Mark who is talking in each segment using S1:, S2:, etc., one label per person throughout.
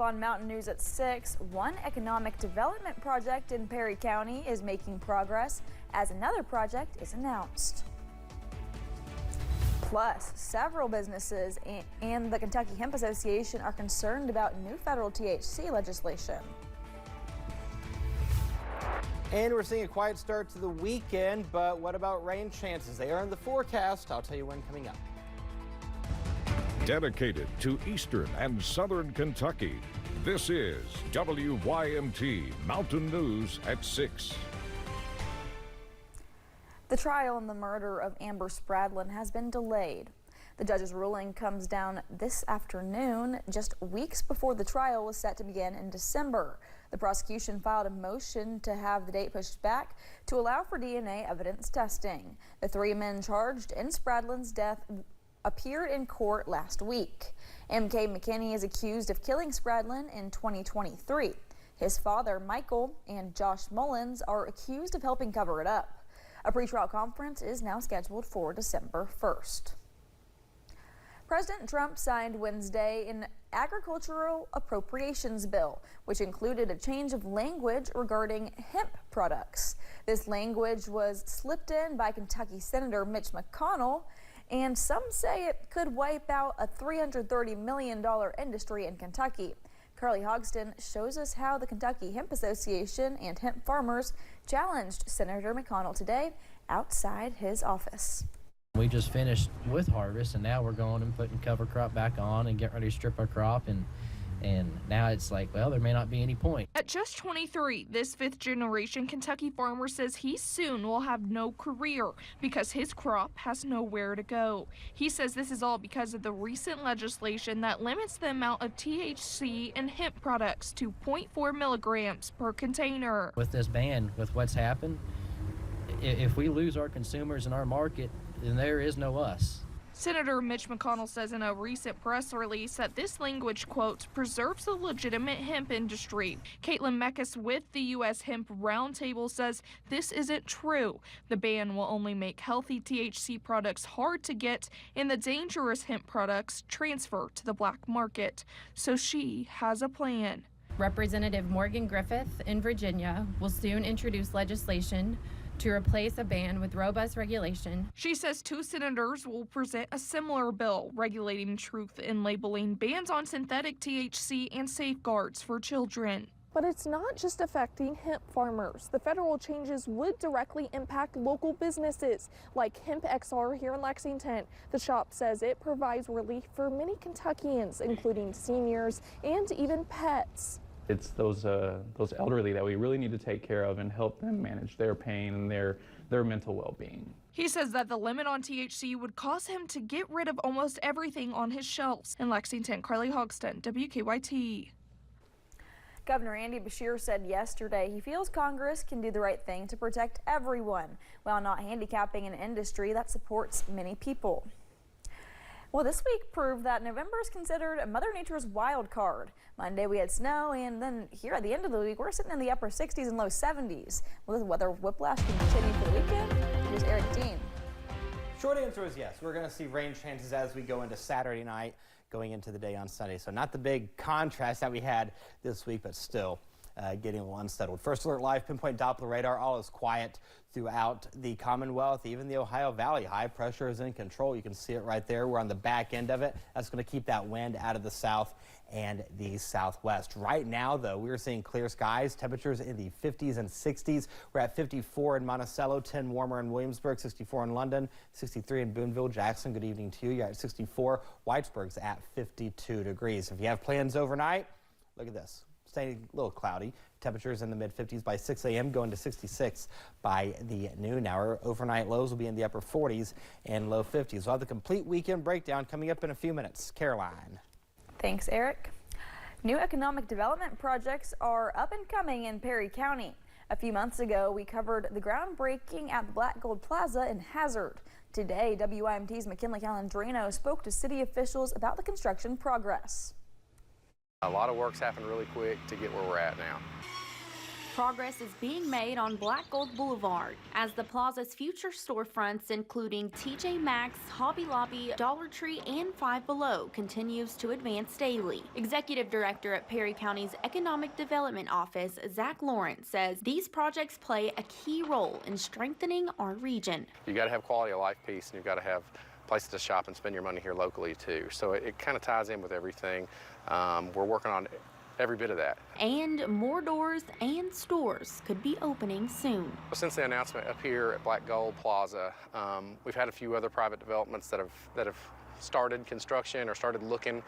S1: On Mountain News at 6, one economic development project in Perry County is making progress as another project is announced. Plus, several businesses and the Kentucky Hemp Association are concerned about new federal THC legislation.
S2: And we're seeing a quiet start to the weekend, but what about rain chances? They are in the forecast. I'll tell you when coming up.
S3: Dedicated to Eastern and Southern Kentucky, this is WYMT Mountain News at 6.
S1: The trial in the murder of Amber Spradlin has been delayed. The judge's ruling comes down this afternoon, just weeks before the trial was set to begin in December. The prosecution filed a motion to have the date pushed back to allow for DNA evidence testing. The three men charged in Spradlin's death appeared in court last week. M.K. McKinney is accused of killing Spradlin in 2023. His father, Michael, and Josh Mullins are accused of helping cover it up. A pretrial conference is now scheduled for December 1st. President Trump signed Wednesday an agricultural appropriations bill, which included a change of language regarding hemp products. This language was slipped in by Kentucky Senator Mitch McConnell, and some say it could wipe out a $330 million industry in Kentucky. Carly Hogston shows us how the Kentucky Hemp Association and hemp farmers challenged Senator McConnell today outside his office.
S4: We just finished with harvest, and now we're going and putting cover crop back on and getting ready to strip our crop, and now it's like, well, there may not be any point.
S5: At just 23, this fifth-generation Kentucky farmer says he soon will have no career because his crop has nowhere to go. He says this is all because of the recent legislation that limits the amount of THC in hemp products to 0.4 milligrams per container.
S4: With this ban, with what's happened, if we lose our consumers in our market, then there is no us.
S5: Senator Mitch McConnell says in a recent press release that this language, quote, preserves the legitimate hemp industry. Caitlin Meckes with the U.S. Hemp Roundtable says this isn't true. The ban will only make healthy THC products hard to get and the dangerous hemp products transfer to the black market. So she has a plan.
S6: Representative Morgan Griffith in Virginia will soon introduce legislation to replace a ban with robust regulation.
S5: She says two senators will present a similar bill regulating truth in labeling, bans on synthetic THC, and safeguards for children.
S7: But it's not just affecting hemp farmers. The federal changes would directly impact local businesses like Hemp XR here in Lexington. The shop says it provides relief for many Kentuckians, including seniors and even pets.
S8: It's those elderly that we really need to take care of and help them manage their pain and their mental well-being.
S5: He says that the limit on THC would cause him to get rid of almost everything on his shelves. In Lexington, Carly Hogston, WKYT.
S1: Governor Andy Beshear said yesterday he feels Congress can do the right thing to protect everyone while not handicapping an industry that supports many people. Well, this week proved that November is considered Mother Nature's wild card. Monday we had snow, and then here at the end of the week, we're sitting in the upper 60s and low 70s. Will the weather whiplash continue for the weekend? Here's Eric Dean.
S2: Short answer is yes. We're going to see rain chances as we go into Saturday night, going into the day on Sunday. So not the big contrast that we had this week, but still getting a little unsettled. First Alert Live pinpoint Doppler radar. All is quiet throughout the Commonwealth, even the Ohio Valley. High pressure is in control. You can see it right there. We're on the back end of it. That's going to keep that wind out of the south and the southwest. Right now, though, we're seeing clear skies. Temperatures in the 50s and 60s. We're at 54 in Monticello, 10 warmer in Williamsburg, 64 in London, 63 in Boonville. Jackson, good evening to you. You're at 64. Whitesburg's at 52 degrees. If you have plans overnight, look at this. Staying a little cloudy. Temperatures in the mid-50s by 6 a.m. going to 66 by the noon hour. Overnight lows will be in the upper 40s and low 50s. We'll have the complete weekend breakdown coming up in a few minutes. Caroline.
S1: Thanks, Eric. New economic development projects are up and coming in Perry County. A few months ago, we covered the groundbreaking at the Black Gold Plaza in Hazard. Today, WYMT's McKinley Calandrino spoke to city officials about the construction progress.
S9: A lot of work's happened really quick to get where we're at now. Progress is being made on Black Gold Boulevard as the plaza's future storefronts, including TJ Maxx, Hobby Lobby, Dollar Tree, and Five Below, continues to advance daily. Executive Director at Perry County's Economic Development Office, Zach Lawrence, says these projects play a key role in strengthening our region.
S10: You got to have quality of life piece, and you've got to have places to shop and spend your money here locally too. So it kind of ties in with everything. We're working on every bit of that.
S9: And more doors and stores could be opening soon.
S10: Since the announcement up here at Black Gold Plaza, we've had a few other private developments that have started construction or started looking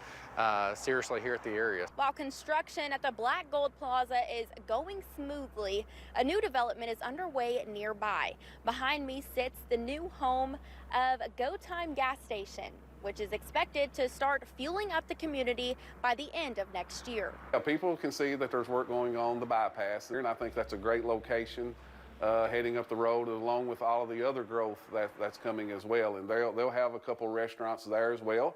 S10: seriously here at the area.
S9: While construction at the Black Gold Plaza is going smoothly, a new development is underway nearby. Behind me sits the new home of Go Time gas station, which is expected to start fueling up the community by the end of next year.
S11: People can see that there's work going on the bypass, and I think that's a great location heading up the road, along with all of the other growth that's coming as well. And they'll have a couple restaurants there as well.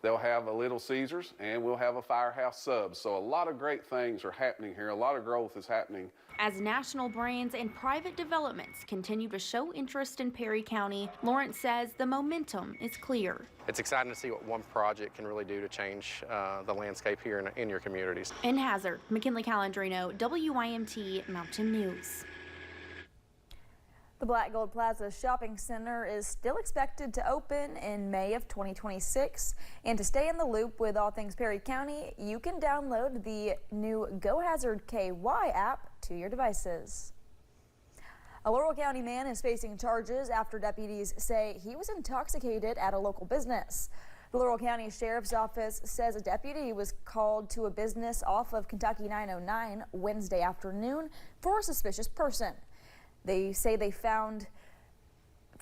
S11: They'll have a Little Caesars, and we'll have a Firehouse Subs. So a lot of great things are happening here. A lot of growth is happening.
S9: As national brands and private developments continue to show interest in Perry County, Lawrence says the momentum is clear.
S10: It's exciting to see what one project can really do to change the landscape here in your communities.
S9: In Hazard, McKinley Calandrino, WYMT Mountain News.
S1: The Black Gold Plaza Shopping Center is still expected to open in May of 2026. And to stay in the loop with all things Perry County, you can download the new Go Hazard KY app to your devices. A Laurel County man is facing charges after deputies say he was intoxicated at a local business. The Laurel County Sheriff's Office says a deputy was called to a business off of Kentucky 909 Wednesday afternoon for a suspicious person. They say they found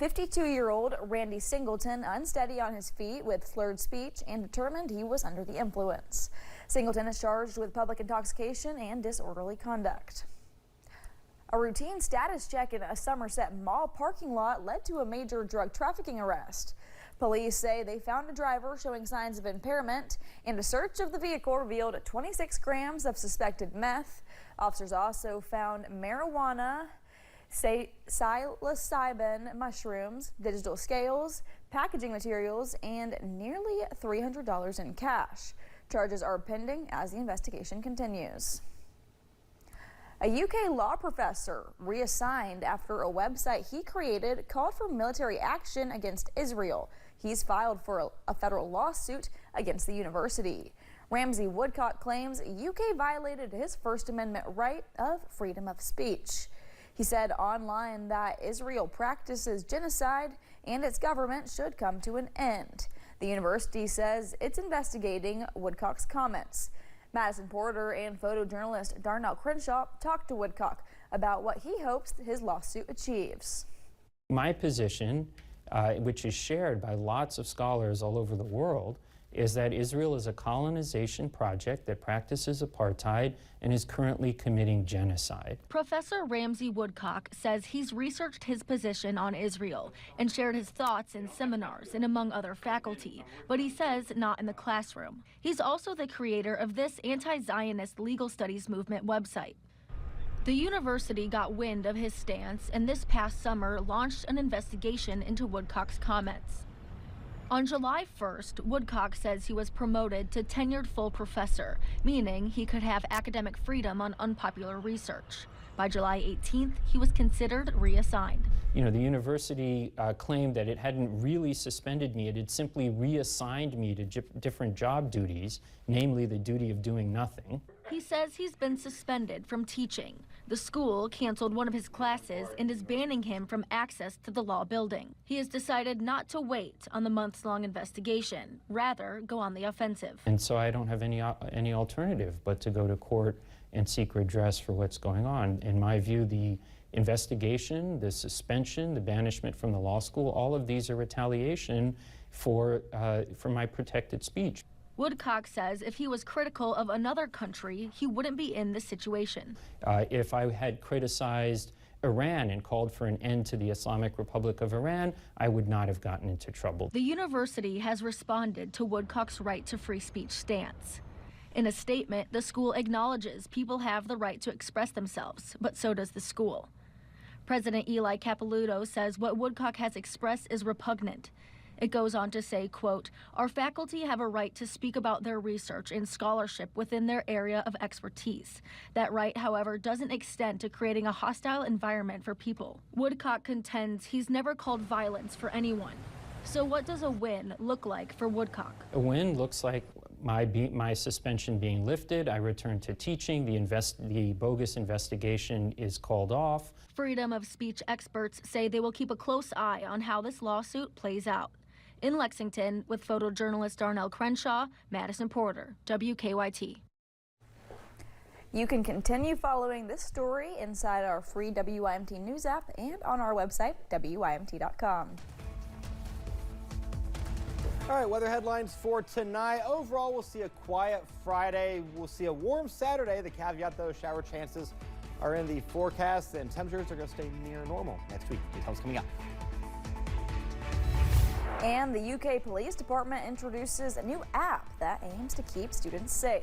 S1: 52-year-old Randy Singleton unsteady on his feet with slurred speech and determined he was under the influence. Singleton is charged with public intoxication and disorderly conduct. A routine status check in a Somerset Mall parking lot led to a major drug trafficking arrest. Police say they found a driver showing signs of impairment, and a search of the vehicle revealed 26 grams of suspected meth. Officers also found marijuana, psilocybin mushrooms, digital scales, packaging materials, and nearly $300 in cash. Charges are pending as the investigation continues. A UK law professor reassigned after a website he created called for military action against Israel. He's filed for a federal lawsuit against the university. Ramsey Woodcock claims UK violated his First Amendment right of freedom of speech. He said online that Israel practices genocide and its government should come to an end. The university says it's investigating Woodcock's comments. Madison Porter and photojournalist Darnell Crenshaw talked to Woodcock about what he hopes his lawsuit achieves.
S12: My position, which is shared by lots of scholars all over the world, is that Israel is a colonization project that practices apartheid and is currently committing genocide.
S13: Professor Ramsey Woodcock says he's researched his position on Israel and shared his thoughts in seminars and among other faculty, but he says not in the classroom. He's also the creator of this anti-Zionist legal studies movement website. The university got wind of his stance and this past summer launched an investigation into Woodcock's comments. On July 1st, Woodcock says he was promoted to tenured full professor, meaning he could have academic freedom on unpopular research. By July 18th, he was considered reassigned.
S12: You know, the university claimed that it hadn't really suspended me. It had simply reassigned me to different job duties, namely the duty of doing nothing.
S13: He says he's been suspended from teaching. The school canceled one of his classes and is banning him from access to the law building. He has decided not to wait on the months-long investigation, rather go on the offensive.
S12: And so I don't have any alternative but to go to court and seek redress for what's going on. In my view, the investigation, the suspension, the banishment from the law school, all of these are retaliation for my protected speech.
S13: Woodcock says if he was critical of another country, he wouldn't be in this situation.
S12: If I had criticized Iran and called for an end to the Islamic Republic of Iran, I would not have gotten into trouble.
S13: The university has responded to Woodcock's right to free speech stance. In a statement, the school acknowledges people have the right to express themselves, but so does the school. President Eli Capilouto says what Woodcock has expressed is repugnant. It goes on to say, quote, "Our faculty have a right to speak about their research and scholarship within their area of expertise. That right, however, doesn't extend to creating a hostile environment for people." Woodcock contends he's never called violence for anyone. So what does a win look like for Woodcock?
S12: A win looks like my suspension being lifted. I return to teaching. The bogus investigation is called off.
S13: Freedom of speech experts say they will keep a close eye on how this lawsuit plays out. In Lexington, with photojournalist Darnell Crenshaw, Madison Porter, WKYT.
S1: You can continue following this story inside our free WYMT News app and on our website, WYMT.com.
S2: All right, weather headlines for tonight. Overall, we'll see a quiet Friday. We'll see a warm Saturday. The caveat, though, shower chances are in the forecast, and temperatures are going to stay near normal next week. Details coming up.
S1: And the UK Police Department introduces a new app that aims to keep students safe.